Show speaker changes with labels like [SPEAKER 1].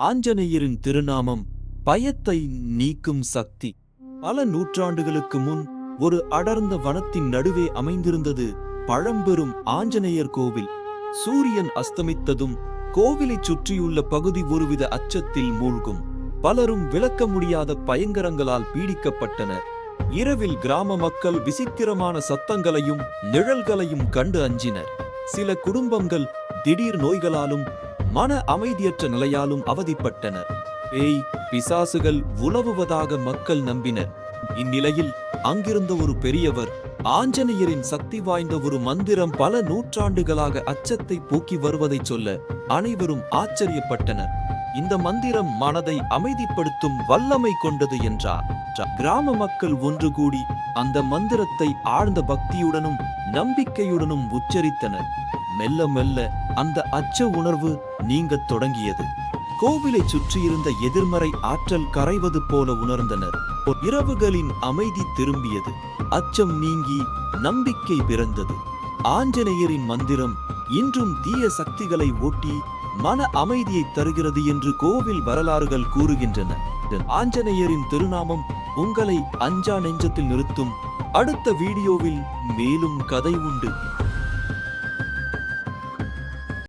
[SPEAKER 1] ஆஞ்சநேயரின் திருநாமம் பயத்தை நீக்கும் சக்தி. பல நூற்றாண்டுகளுக்கு முன் ஒரு அடர்ந்த வனத்தின் நடுவே அமைந்திருந்தது பழம்பெரும் ஆஞ்சநேயர் கோவில். சூரியன் அஸ்தமித்ததும் கோவிலைச் சுற்றியுள்ள பகுதி ஒருவித அச்சத்தில் மூழ்கும். பலரும் விளக்க முடியாத பயங்கரங்களால் பீடிக்கப்பட்டனர். இரவில் கிராம மக்கள் விசித்திரமான சத்தங்களையும் நிழல்களையும் கண்டு அஞ்சினர். சில குடும்பங்கள் திடீர் நோய்களாலும் மன அமைதியற்ற நிலையாலும் அவதிப்பட்டனர். பேய் பிசாசுகள் உலவுவதாக மக்கள் நம்பினர். இந்நிலையில் அங்கிருந்த ஒரு பெரியவர் ஆஞ்சநேயரின் சக்தி வாய்ந்த ஒரு மந்திரம் பல நூற்றாண்டுகளாக அச்சத்தை போக்கி வருவதைச் சொல்ல அனைவரும் ஆச்சரியப்பட்டனர். இந்த மந்திரம் மனதை அமைதிப்படுத்தும் வல்லமை கொண்டது என்றார். கிராம மக்கள் ஒன்று கூடி அந்த மந்திரத்தை ஆழ்ந்த பக்தியுடனும் நம்பிக்கையுடனும் உச்சரித்தனர். மெல்ல மெல்ல அந்த அச்ச உணர்வு நீங்கத் தொடங்கியது. கோவிலை சுற்றியிருந்த எதிர்மறை ஆற்றல் கரைவது போல உணர்ந்தனர். இரவுகளின் அமைதி திரும்பியது. அச்சம் நீங்கி நம்பிக்கை பிறந்தது. ஆஞ்சநேயரின் மந்திரம் இன்றும் தீய சக்திகளை ஓட்டி மன அமைதியை தருகிறது என்று கோவில் வரலாறுகள் கூறுகின்றன. ஆஞ்சநேயரின் திருநாமம் உங்களை அஞ்சா நெஞ்சத்தில் நிறுத்தும். அடுத்த வீடியோவில் மேலும் கதை உண்டு.